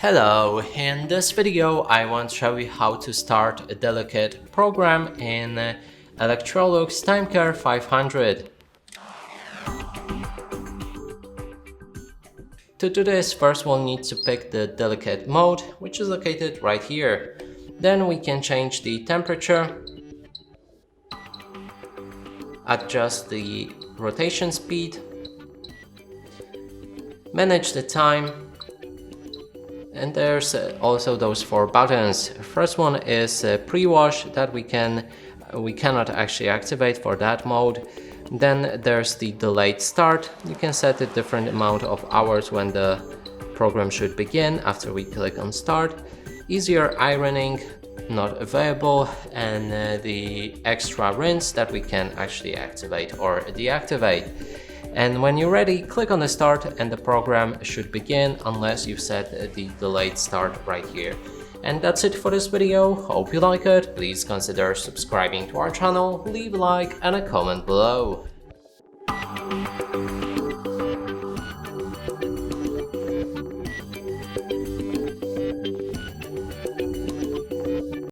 Hello, in this video I want to show you how to start a delicate program in Electrolux TimeCare 500. To do this, first we'll need to pick the delicate mode, which is located right here. Then we can change the temperature, adjust the rotation speed, manage the time, and there's also those four buttons. First one is pre-wash that we cannot actually activate for that mode. Then there's the delayed start. You can set a different amount of hours when the program should begin after we click on start. Easier ironing, not available, and the extra rinse that we can actually activate or deactivate. And when you're ready, click on the start and the program should begin unless you've set the delayed start right here. And that's it for this video. Hope you like it. Please consider subscribing to our channel, leave a like and a comment below.